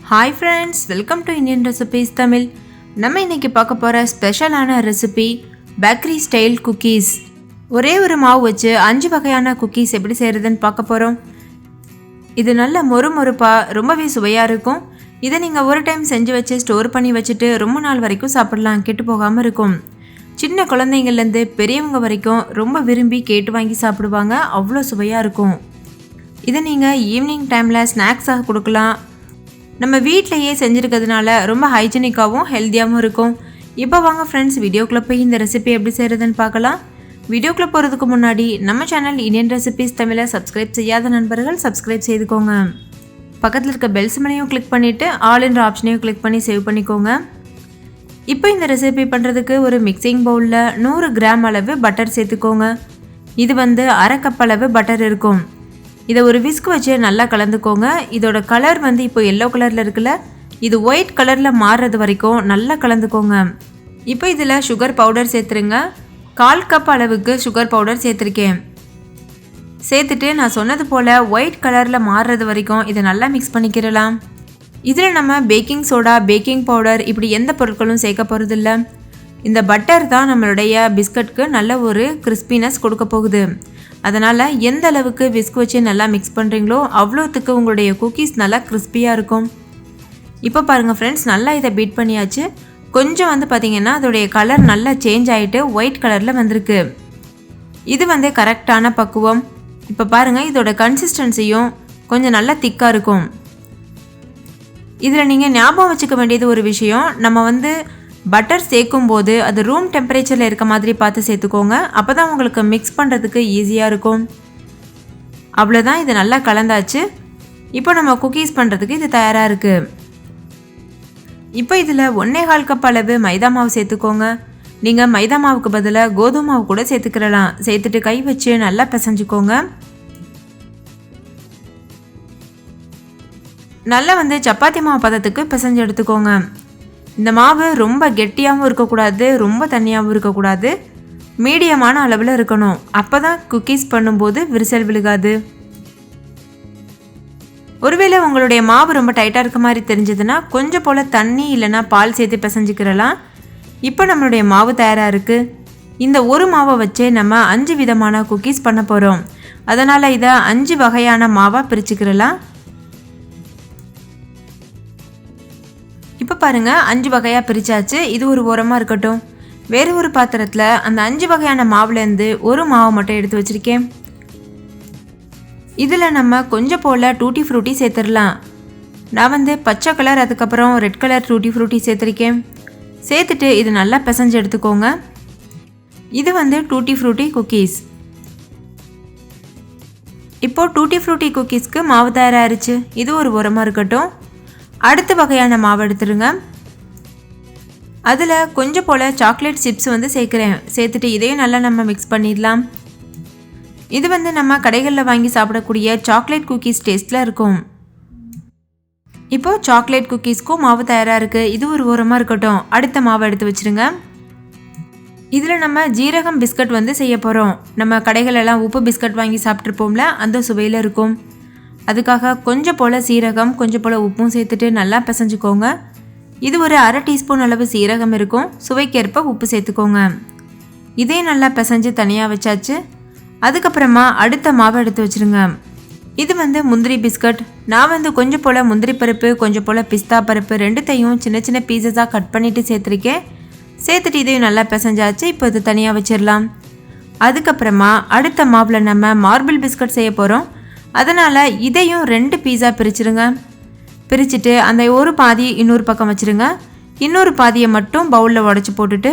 Hi friends, welcome to Indian Recipes Tamil. நம்ம இன்னைக்கு பார்க்க போற ஸ்பெஷலான ரெசிபி பேக்கரி ஸ்டைல் குக்கீஸ். ஒரே ஒரு மாவு வச்சு 5 வகையான குக்கீஸ் எப்படி செய்யறதுன்னு பார்க்க போறோம். இது நல்ல மொறுமொறுப்பா ரொம்பவே சுவையா இருக்கும். இதை நீங்க ஒரு டைம் செஞ்சு வச்சு ஸ்டோர் பண்ணி வச்சுட்டு ரொம்ப நாள் வரைக்கும் சாப்பிடலாம், கெட்டு போகாம இருக்கும். சின்ன குழந்தைங்கள்ல இருந்து பெரியவங்க வரைக்கும் ரொம்ப விரும்பி கேட்டு வாங்கி சாப்பிடுவாங்க, அவ்வளோ சுவையா இருக்கும். இதை நீங்க ஈவினிங் டைம்ல ஸ்நாக்ஸாக கொடுக்கலாம். நம்ம வீட்டிலையே செஞ்சுருக்கிறதுனால ரொம்ப ஹைஜீனிக்காகவும் ஹெல்த்தியாகவும் இருக்கும். இப்போ வாங்க ஃப்ரெண்ட்ஸ், வீடியோக்குள்ளே போய் இந்த ரெசிபி எப்படி செய்கிறதுன்னு பார்க்கலாம். வீடியோக்குள்ளே போகிறதுக்கு முன்னாடி நம்ம சேனல் இந்தியன் ரெசிபிஸ் தமிழை சப்ஸ்கிரைப் செய்யாத நண்பர்கள் சப்ஸ்கிரைப் செய்துக்கோங்க. பக்கத்தில் இருக்க பெல் சிம்பலையும் கிளிக் பண்ணிவிட்டு ஆல் என்ற ஆப்ஷனையும் கிளிக் பண்ணி சேவ் பண்ணிக்கோங்க. இப்போ இந்த ரெசிபி பண்ணுறதுக்கு ஒரு மிக்சிங் பவுலில் 100 கிராம் அளவு பட்டர் சேர்த்துக்கோங்க. இது அரை கப் அளவு பட்டர் இருக்கும். இதை ஒரு விஸ்க் வச்சு நல்லா கலந்துக்கோங்க. இதோட கலர் இப்போ எல்லோ கலரில் இருக்குல்ல, இது ஒயிட் கலரில் மாறுறது வரைக்கும் நல்லா கலந்துக்கோங்க. இப்போ இதில் சுகர் பவுடர் சேர்த்துருங்க. 1/4 கப் அளவுக்கு சுகர் பவுடர் சேர்த்துருக்கேன். சேர்த்துட்டு நான் சொன்னது போல் ஒயிட் கலரில் மாறுறது வரைக்கும் இதை நல்லா மிக்ஸ் பண்ணிக்கிறலாம். இதில் நம்ம பேக்கிங் சோடா, பேக்கிங் பவுடர் இப்படி எந்த பொருட்களும் சேர்க்க போகிறதில்ல. இந்த பட்டர் தான் நம்மளுடைய பிஸ்கட்க்கு நல்ல ஒரு கிறிஸ்பினஸ் கொடுக்க போகுது. அதனால் எந்த அளவுக்கு விஸ்க் வச்சு நல்லா மிக்ஸ் பண்ணுறீங்களோ அவ்வளோத்துக்கு உங்களுடைய குக்கீஸ் நல்லா கிறிஸ்பியாக இருக்கும். இப்போ பாருங்கள் ஃப்ரெண்ட்ஸ், நல்லா இதை பீட் பண்ணியாச்சு. கொஞ்சம் பார்த்திங்கன்னா அதோடைய கலர் நல்லா சேஞ்ச் ஆகிட்டு ஒயிட் கலரில் வந்திருக்கு. இது கரெக்டான பக்குவம். இப்போ பாருங்கள், இதோட கன்சிஸ்டன்சியும் கொஞ்சம் நல்லா திக்காக இருக்கும். இதில் நீங்கள் ஞாபகம் வச்சுக்க வேண்டியது ஒரு விஷயம், நம்ம பட்டர் சேர்க்கும் போது அது ரூம் டெம்பரேச்சரில் இருக்க மாதிரி பார்த்து சேர்த்துக்கோங்க. அப்போ தான் உங்களுக்கு மிக்ஸ் பண்ணுறதுக்கு ஈஸியாக இருக்கும். அவ்வளோதான், இது நல்லா கலந்தாச்சு. இப்போ நம்ம குக்கீஸ் பண்ணுறதுக்கு இது தயாராக இருக்குது. இப்போ இதில் 1/4 கப் அளவு மைதா மாவு சேர்த்துக்கோங்க. நீங்கள் மைதா மாவுக்கு பதிலாக கோதுமை மாவு கூட சேர்த்துக்கிறலாம். சேர்த்துட்டு கை வச்சு நல்லா பிசைஞ்சுக்கோங்க. நல்லா சப்பாத்தி மாவு பதத்துக்கு பிசைஞ்சு எடுத்துக்கோங்க. இந்த மாவு ரொம்ப கெட்டியாகவும் இருக்கக்கூடாது, ரொம்ப தண்ணியாகவும் இருக்கக்கூடாது, மீடியமான அளவில் இருக்கணும். அப்போ தான் குக்கீஸ் பண்ணும்போது விரிசல் விழுகாது. ஒருவேளை உங்களுடைய மாவு ரொம்ப டைட்டாக இருக்க மாதிரி தெரிஞ்சதுன்னா கொஞ்சம் போல் தண்ணி இல்லைனா பால் சேர்த்து பிசைஞ்சிக்கிறலாம். இப்போ நம்மளுடைய மாவு தயாராக இருக்குது. இந்த ஒரு மாவை வச்சே நம்ம 5 விதமான குக்கீஸ் பண்ண போகிறோம். அதனால் இதை 5 வகையான மாவாக பிரிச்சுக்கிறலாம். இப்போ பாருங்கள், 5 வகையாக பிரித்தாச்சு. இது ஒரு ஓரமாக இருக்கட்டும். வேறு ஒரு பாத்திரத்தில் அந்த 5 வகையான மாவுலேருந்து ஒரு மாவை மட்டும் எடுத்து வச்சுருக்கேன். இதில் நம்ம கொஞ்சம் போல் டூட்டி ஃப்ரூட்டி சேர்த்துடலாம். நான் பச்சை கலர், அதுக்கப்புறம் ரெட் கலர் டூட்டி ஃப்ரூட்டி சேர்த்துருக்கேன். சேர்த்துட்டு இது நல்லா பிசைஞ்சு எடுத்துக்கோங்க. இது டூட்டி ஃப்ரூட்டி குக்கீஸ். இப்போது டூட்டி ஃப்ரூட்டி குக்கீஸ்க்கு மாவு தயாராகிருச்சு. இது ஒரு ஓரமாக இருக்கட்டும். அடுத்த வகையான மாவு எடுத்துருங்க. அதில் கொஞ்சம் போல் சாக்லேட் சிப்ஸ் சேர்க்குறேன். சேர்த்துட்டு இதையும் நல்லா நம்ம மிக்ஸ் பண்ணிடலாம். இது நம்ம கடைகளில் வாங்கி சாப்பிடக்கூடிய சாக்லேட் குக்கீஸ் டேஸ்ட்டில் இருக்கும். இப்போது சாக்லேட் குக்கீஸ்க்கும் மாவு தயாராக இருக்குது. இது ஒரு ஓரமாக இருக்கட்டும். அடுத்த மாவை எடுத்து வச்சுருங்க. இதில் நம்ம ஜீரகம் பிஸ்கட் செய்ய போகிறோம். நம்ம கடைகளெல்லாம் உப்பு பிஸ்கட் வாங்கி சாப்பிட்ருப்போம்ல, அந்த சுவையில் இருக்கும். அதுக்காக கொஞ்சம் போல் சீரகம், கொஞ்சம் போல் உப்பும் சேர்த்துட்டு நல்லா பிசைஞ்சுக்கோங்க. இது ஒரு 1/2 டீஸ்பூன் அளவு சீரகம் இருக்கும். சுவைக்கேற்ப உப்பு சேர்த்துக்கோங்க. இதே நல்லா பிசைஞ்சு தனியாக வச்சாச்சு. அதுக்கப்புறமா அடுத்த மாவை எடுத்து வச்சுருங்க. இது முந்திரி பிஸ்கட். நான் கொஞ்சம் போல் முந்திரி பருப்பு, கொஞ்சம் போல் பிஸ்தா பருப்பு ரெண்டுத்தையும் சின்ன சின்ன பீசஸாக கட் பண்ணிவிட்டு சேர்த்துருக்கேன். சேர்த்துட்டு இதையும் நல்லா பிசைஞ்சாச்சு. இப்போ இது தனியாக வச்சிடலாம். அதுக்கப்புறமா அடுத்த மாவில் நம்ம மார்பிள் பிஸ்கட் செய்ய போகிறோம். அதனால் இதையும் 2 பீஸாக பிரிச்சுருங்க. பிரிச்சுட்டு அந்த ஒரு பாதி இன்னொரு பக்கம் வச்சுருங்க. இன்னொரு பாதியை மட்டும் பவுலில் உடச்சி போட்டுட்டு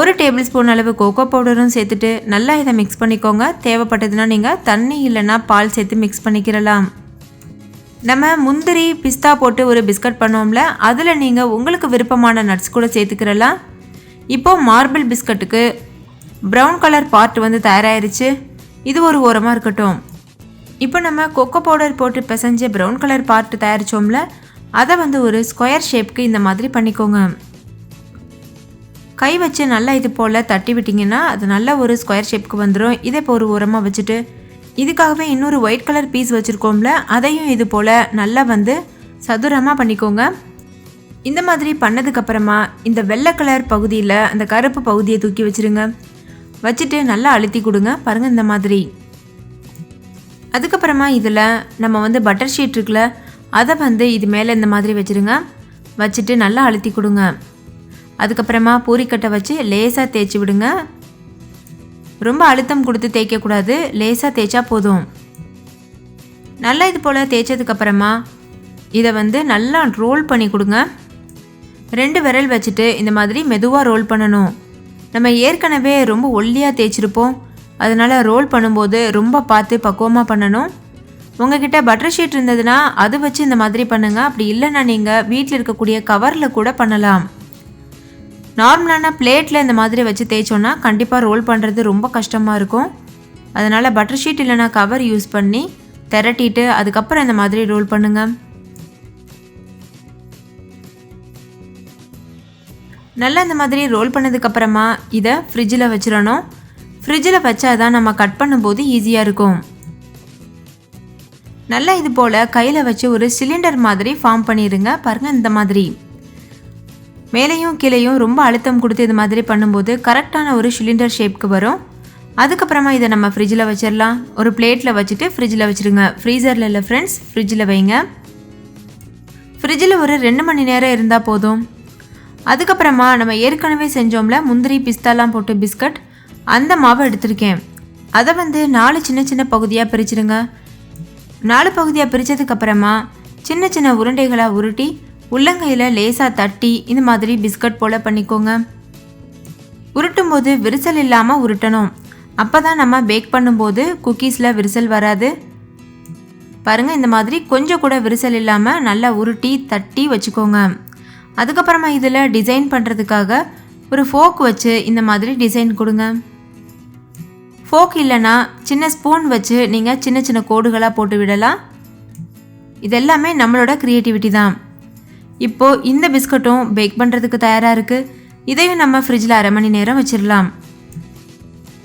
1 டேபிள் ஸ்பூன் அளவு கோகோ பவுடரும் சேர்த்துட்டு நல்லா இதை மிக்ஸ் பண்ணிக்கோங்க. தேவைப்பட்டதுன்னா நீங்கள் தண்ணி இல்லைன்னா பால் சேர்த்து மிக்ஸ் பண்ணிக்கிறலாம். நம்ம முந்திரி பிஸ்தா போட்டு ஒரு பிஸ்கட் பண்ணோம்ல, அதில் நீங்கள் உங்களுக்கு விருப்பமான நட்ஸ் கூட சேர்த்துக்கிறலாம். இப்போது மார்பிள் பிஸ்கட்டுக்கு ப்ரௌன் கலர் பார்ட் தயாராகிருச்சு. இது ஒரு ஓரமாக இருக்கட்டும். இப்போ நம்ம கொக்கோ பவுடர் போட்டு பிசைஞ்ச ப்ரௌன் கலர் பார்ட் தயாரித்தோம்ல, அதை ஒரு ஸ்கொயர் ஷேப்க்கு இந்த மாதிரி பண்ணிக்கோங்க. கை வச்சு நல்லா இது போல் தட்டி விட்டிங்கன்னா அது நல்ல ஒரு ஸ்கொயர் ஷேப்க்கு வந்துடும். இதை இப்போ ஒரு ஓரமாக வச்சுட்டு இதுக்காகவே இன்னொரு ஒயிட் கலர் பீஸ் வச்சுருக்கோம்ல, அதையும் இது போல் நல்லா சதுரமாக பண்ணிக்கோங்க. இந்த மாதிரி பண்ணதுக்கப்புறமா இந்த வெள்ளை கலர் பகுதியில் அந்த கருப்பு பகுதியை தூக்கி வச்சுருங்க. வச்சுட்டு நல்லா அழுத்தி கொடுங்க. பாருங்கள் இந்த மாதிரி. அதுக்கப்புறமா இதில் நம்ம பட்டர் ஷீட் இருக்குல்ல, அதை இது மேலே இந்த மாதிரி வச்சுருங்க. வச்சுட்டு நல்லா அழுத்தி கொடுங்க. அதுக்கப்புறமா பூரிக்கட்டை வச்சு லேசாக தேய்ச்சி விடுங்க. ரொம்ப அழுத்தம் கொடுத்து தேய்க்கக்கூடாது, லேசாக தேய்ச்சா போதும். நல்லா இது போல் தேய்ச்சதுக்கப்புறமா இதை நல்லா ரோல் பண்ணி கொடுங்க. 2 விரல் வச்சுட்டு இந்த மாதிரி மெதுவாக ரோல் பண்ணணும். நம்ம ஏற்கனவே ரொம்ப ஒல்லியாக தேய்ச்சிருப்போம், அதனால் ரோல் பண்ணும்போது ரொம்ப பார்த்து பக்குவமாக பண்ணணும். உங்ககிட்ட பட்டர் ஷீட் இருந்ததுன்னா அது வச்சு இந்த மாதிரி பண்ணுங்கள். அப்படி இல்லைன்னா நீங்கள் வீட்டில் இருக்கக்கூடிய கவரில் கூட பண்ணலாம். நார்மலான பிளேட்டில் இந்த மாதிரி வச்சு தேய்ச்சோன்னா கண்டிப்பாக ரோல் பண்ணுறது ரொம்ப கஷ்டமாக இருக்கும். அதனால் பட்டர் ஷீட் இல்லைனா கவர் யூஸ் பண்ணி திரட்டிட்டு அதுக்கப்புறம் இந்த மாதிரி ரோல் பண்ணுங்கள். நல்லா இந்த மாதிரி ரோல் பண்ணதுக்கப்புறமா இதை ஃப்ரிட்ஜில் வச்சிடணும். ஃப்ரிட்ஜில் வச்சா தான் நம்ம கட் பண்ணும்போது ஈஸியாக இருக்கும். நல்லா இது போல் கையில் வச்சு ஒரு சிலிண்டர் மாதிரி ஃபார்ம் பண்ணிடுங்க. பாருங்கள் இந்த மாதிரி மேலேயும் கீழேயும் ரொம்ப அழுத்தம் கொடுத்து இது மாதிரி பண்ணும்போது கரெக்டான ஒரு சிலிண்டர் ஷேப்க்கு வரும். அதுக்கப்புறமா இதை நம்ம ஃப்ரிட்ஜில் வச்சிடலாம். ஒரு பிளேட்டில் வச்சுட்டு ஃப்ரிட்ஜில் வச்சுருங்க. ஃப்ரீசரில் இல்லை ஃப்ரெண்ட்ஸ், ஃப்ரிட்ஜில் வைங்க. ஃப்ரிட்ஜில் ஒரு 2 மணி நேரம் இருந்தால் போதும். அதுக்கப்புறமா நம்ம ஏற்கனவே செஞ்சோம்ல முந்திரி பிஸ்தாலாம் போட்டு பிஸ்கட், அந்த மாவை எடுத்திருக்கேன். அதை 4 சின்ன சின்ன பகுதியாக பிரிச்சுடுங்க. 4 பகுதியாக பிரித்ததுக்கப்புறமா சின்ன சின்ன உருண்டைகளாக உருட்டி உள்ளங்கையில் லேசாக தட்டி இந்த மாதிரி பிஸ்கட் போல் பண்ணிக்கோங்க. உருட்டும் போது விரிசல் இல்லாமல் உருட்டணும். அப்போ தான் நம்ம பேக் பண்ணும்போது குக்கீஸில் விரிசல் வராது. பாருங்கள் இந்த மாதிரி கொஞ்சம் கூட விரிசல் இல்லாமல் நல்லா உருட்டி தட்டி வச்சுக்கோங்க. அதுக்கப்புறமா இதில் டிசைன் பண்ணுறதுக்காக ஒரு ஃபோக் வச்சு இந்த மாதிரி டிசைன் கொடுங்க. ஃபோக் இல்லைன்னா சின்ன ஸ்பூன் வச்சு நீங்கள் சின்ன சின்ன கோடுகளாக போட்டு விடலாம். இதெல்லாமே நம்மளோட க்ரியேட்டிவிட்டி தான். இப்போது இந்த பிஸ்கட்டும் பேக் பண்ணுறதுக்கு தயாராக இருக்குது. இதையும் நம்ம ஃப்ரிட்ஜில் 1/2 மணி நேரம் வச்சிடலாம்.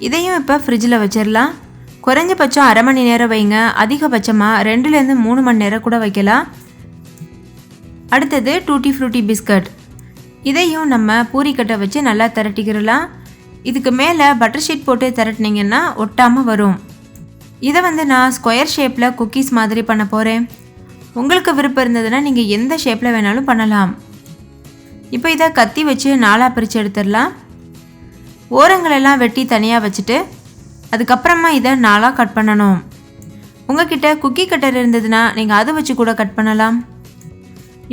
இதையும் இப்போ ஃப்ரிட்ஜில் வச்சிடலாம். குறைஞ்சபட்சம் 1/2 மணி நேரம் வைங்க. அதிகபட்சமாக 2லேருந்து 3 மணி நேரம் கூட வைக்கலாம். அடுத்தது டூட்டி ஃப்ரூட்டி பிஸ்கட். இதையும் நம்ம பூரிக்கட்டை வச்சு நல்லா திரட்டிக்கிறலாம். இதுக்கு மேலே பட்டர் ஷீட் போட்டு திரட்டினீங்கன்னா ஒட்டாமல் வரும். இதை நான் ஸ்கொயர் ஷேப்பில் குக்கீஸ் மாதிரி பண்ண போகிறேன். உங்களுக்கு விருப்பம் இருந்ததுன்னா நீங்கள் எந்த ஷேப்பில் வேணாலும் பண்ணலாம். இப்போ இதை கத்தி வச்சு 4ஆக பிரித்து எடுத்துடலாம். ஓரங்களெல்லாம் வெட்டி தனியாக வச்சுட்டு அதுக்கப்புறமா இதை 4ஆக கட் பண்ணணும். உங்ககிட்ட குக்கி கட்டர் இருந்ததுன்னா நீங்கள் அதை வச்சு கூட கட் பண்ணலாம்.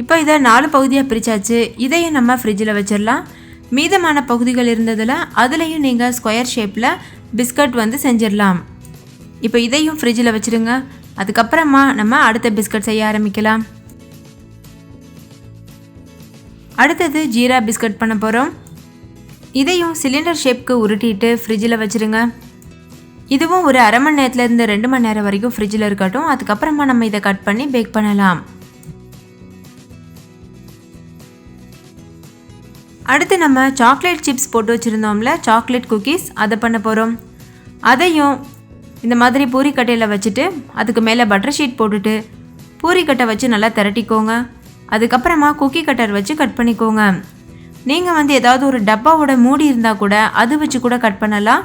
இப்போ இதை 4 பகுதியாக பிரித்தாச்சு. இதையும் நம்ம ஃப்ரிட்ஜில் வச்சிடலாம். மீதமான பகுதிகள் இருந்ததில் அதுலேயும் நீங்கள் ஸ்கொயர் ஷேப்பில் பிஸ்கட் செஞ்சிடலாம். இப்போ இதையும் ஃப்ரிட்ஜில் வச்சுருங்க. அதுக்கப்புறமா நம்ம அடுத்த பிஸ்கட் செய்ய ஆரம்பிக்கலாம். அடுத்தது ஜீரா பிஸ்கட் பண்ண போகிறோம். இதையும் சிலிண்டர் ஷேப்க்கு உருட்டிட்டு ஃப்ரிட்ஜில் வச்சுருங்க. இதுவும் ஒரு 1/2 மணி நேரத்துலேருந்து 2 மணி நேரம் வரைக்கும் ஃப்ரிட்ஜில் இருக்கட்டும். அதுக்கப்புறமா நம்ம இதை கட் பண்ணி பேக் பண்ணலாம். அடுத்து நம்ம சாக்லேட் சிப்ஸ் போட்டு வச்சுருந்தோம்ல, சாக்லேட் குக்கீஸ், அதை பண்ண போகிறோம். அதையும் இந்த மாதிரி பூரிக்கட்டையில் வச்சுட்டு அதுக்கு மேலே பட்டர் ஷீட் போட்டுட்டு பூரிக்கட்டை வச்சு நல்லா திரட்டிக்கோங்க. அதுக்கப்புறமா குக்கி கட்டர் வச்சு கட் பண்ணிக்கோங்க. நீங்கள் ஏதாவது ஒரு டப்பாவோட மூடி இருந்தால் கூட அது வச்சு கூட கட் பண்ணலாம்.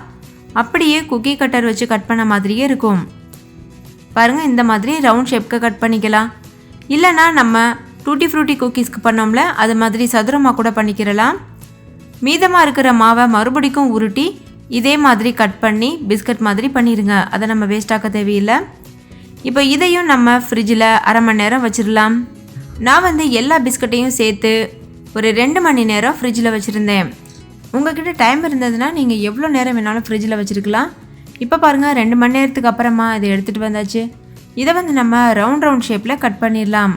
அப்படியே குக்கி கட்டர் வச்சு கட் பண்ண மாதிரியே இருக்கும். பாருங்கள் இந்த மாதிரி ரவுண்ட் ஷேப்க்கு கட் பண்ணிக்கலாம். இல்லைனா நம்ம டூட்டி ஃப்ரூட்டி குக்கீஸ்க்கு பண்ணோம்ல, அது மாதிரி சதுரமாக கூட பண்ணிக்கிறலாம். மீதமாக இருக்கிற மாவை மறுபடிக்கும் உருட்டி இதே மாதிரி கட் பண்ணி பிஸ்கட் மாதிரி பண்ணிடுங்க. அதை நம்ம வேஸ்ட் ஆக்க தேவையில்லை. இப்போ இதையும் நம்ம ஃப்ரிட்ஜில் 1/2 மணி நேரம் வச்சிடலாம். நான் எல்லா பிஸ்கட்டையும் சேர்த்து ஒரு 2 மணி நேரம் ஃப்ரிட்ஜில் வச்சுருந்தேன். உங்கள்கிட்ட டைம் இருந்ததுன்னா நீங்கள் எவ்வளோ நேரம் வேணாலும் ஃப்ரிட்ஜில் வச்சுருக்கலாம். இப்போ பாருங்கள் 2 மணி நேரத்துக்கு அப்புறமா இதை எடுத்துகிட்டு வந்தாச்சு. இதை நம்ம ரவுண்ட் ஷேப்பில் கட் பண்ணிடலாம்.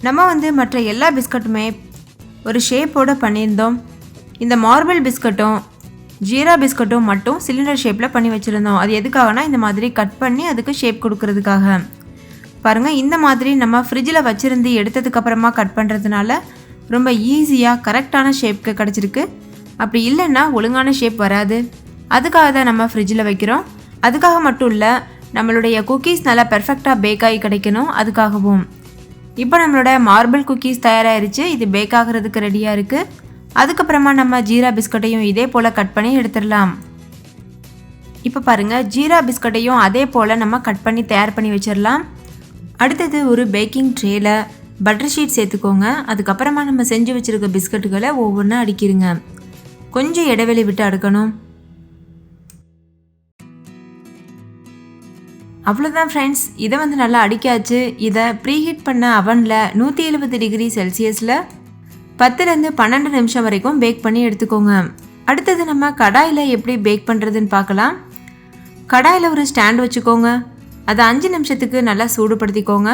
நம்ம மற்ற எல்லா பிஸ்கட்டுமே ஒரு ஷேப்போடு பண்ணியிருந்தோம். இந்த மார்பிள் பிஸ்கட்டும் ஜீரா பிஸ்கட்டும் மட்டும் சிலிண்டர் ஷேப்பில் பண்ணி வச்சுருந்தோம். அது எதுக்காகனா இந்த மாதிரி கட் பண்ணி அதுக்கு ஷேப் கொடுக்கறதுக்காக. பாருங்கள் இந்த மாதிரி நம்ம ஃப்ரிட்ஜில் வச்சுருந்து எடுத்ததுக்கப்புறமா கட் பண்ணுறதுனால ரொம்ப ஈஸியாக கரெக்டான ஷேப்க்கு கிடச்சிருக்கு. அப்படி இல்லைன்னா ஒழுங்கான ஷேப் வராது. அதுக்காக தான் நம்ம ஃப்ரிட்ஜில் வைக்கிறோம். அதுக்காக மட்டும் இல்லை, நம்மளுடைய குக்கீஸ் நல்லா பெர்ஃபெக்டாக பேக் ஆகி கிடைக்கணும், அதுக்காகவும். இப்போ நம்மளோட மார்பிள் குக்கீஸ் தயாராகிருச்சு. இது பேக் ஆகிறதுக்கு ரெடியாக இருக்குது. அதுக்கப்புறமா நம்ம ஜீரா பிஸ்கட்டையும் இதே போல் கட் பண்ணி எடுத்துடலாம். இப்போ பாருங்கள், ஜீரா பிஸ்கட்டையும் அதே போல் நம்ம கட் பண்ணி தயார் பண்ணி வச்சிடலாம். அடுத்தது ஒரு பேக்கிங் ட்ரேயில் பட்டர் ஷீட் சேர்த்துக்கோங்க. அதுக்கப்புறமா நம்ம செஞ்சு வச்சுருக்க பிஸ்கட்டுகளை ஒவ்வொன்றா அடிக்கிடுங்க. கொஞ்சம் இடைவெளி விட்டு அடுக்கணும். அவ்வளோதான் ஃப்ரெண்ட்ஸ், இதை நல்லா அடிக்காச்சு. இதை ப்ரீஹீட் பண்ண அவனில் 170 டிகிரி செல்சியஸில் 10லேருந்து 12 நிமிஷம் வரைக்கும் பேக் பண்ணி எடுத்துக்கோங்க. அடுத்தது நம்ம கடாயில் எப்படி பேக் பண்ணுறதுன்னு பார்க்கலாம். கடாயில் ஒரு ஸ்டாண்ட் வச்சுக்கோங்க. அதை 5 நிமிஷத்துக்கு நல்லா சூடுபடுத்திக்கோங்க.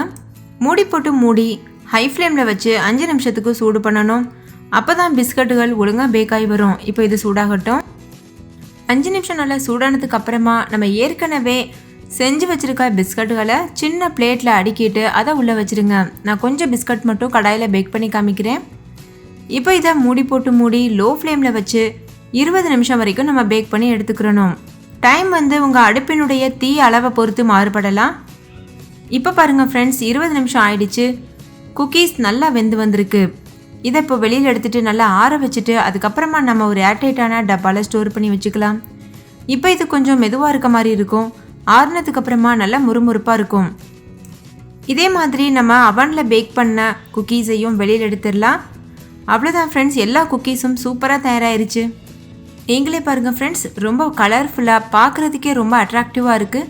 மூடி போட்டு மூடி ஹை ஃப்ளேமில் வச்சு 5 நிமிஷத்துக்கு சூடு பண்ணணும். அப்போ தான் பிஸ்கட்டுகள் ஒழுங்காக பேக் ஆகி வரும். இப்போ இது சூடாகட்டும். 5 நிமிஷம் நல்லா சூடானதுக்கு அப்புறமா நம்ம ஏற்கனவே செஞ்சு வச்சுருக்க பிஸ்கட்டுகளை சின்ன பிளேட்டில் அடுக்கிட்டு அதை உள்ளே வச்சுருங்க. நான் கொஞ்சம் பிஸ்கட் மட்டும் கடாயில் பேக் பண்ணி காமிக்கிறேன். இப்போ இதை மூடி போட்டு மூடி லோ ஃப்ளேமில் வச்சு 20 நிமிஷம் வரைக்கும் நம்ம பேக் பண்ணி எடுத்துக்கிறணும். டைம் உங்கள் அடுப்பினுடைய தீ அளவை பொறுத்து மாறுபடலாம். இப்போ பாருங்கள் ஃப்ரெண்ட்ஸ், 20 நிமிஷம் ஆயிடுச்சு. குக்கீஸ் நல்லா வெந்து வந்திருக்கு. இதை இப்போ வெளியில் எடுத்துகிட்டு நல்லா ஆற வச்சுட்டு அதுக்கப்புறமா நம்ம ஒரு ஏர்டைட்டான டப்பாவில் ஸ்டோர் பண்ணி வச்சுக்கலாம். இப்போ இது கொஞ்சம் மெதுவாக இருக்க மாதிரி இருக்கும். ஆறுனதுக்கு அப்புறமா நல்லா முறுமுறுப்பாக இருக்கும். இதே மாதிரி நம்ம அவனில் பேக் பண்ண குக்கீஸையும் வெளியில் எடுத்துடலாம். அவ்வளோதான் ஃப்ரெண்ட்ஸ், எல்லா குக்கீஸும் சூப்பராக தயாராகிருச்சு. நீங்களே பாருங்கள் ஃப்ரெண்ட்ஸ், ரொம்ப கலர்ஃபுல்லாக பார்க்குறதுக்கே ரொம்ப அட்ராக்டிவாக இருக்குது.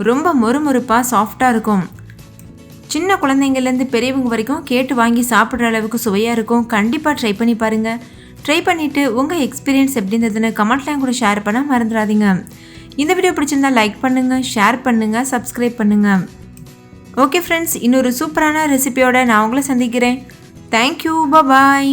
ரொம்ப மொறுமொறுப்பாக சாஃப்டாக இருக்கும். சின்ன குழந்தைங்கள்லேருந்து பெரியவங்க வரைக்கும் கேட்டு வாங்கி சாப்பிட்ற அளவுக்கு சுவையாக இருக்கும். கண்டிப்பாக ட்ரை பண்ணி பாருங்கள். ட்ரை பண்ணிவிட்டு உங்கள் எக்ஸ்பீரியன்ஸ் எப்படி இருந்ததுன்னு கமெண்ட்லாம் கூட ஷேர் பண்ண மறந்துடாதீங்க. இந்த வீடியோ பிடிச்சிருந்தா லைக் பண்ணுங்கள், ஷேர் பண்ணுங்கள், சப்ஸ்கிரைப் பண்ணுங்கள். ஓகே ஃப்ரெண்ட்ஸ், இன்னொரு சூப்பரான ரெசிபியோட நான் உங்களை சந்திக்கிறேன். தேங்க்யூ, பாய்.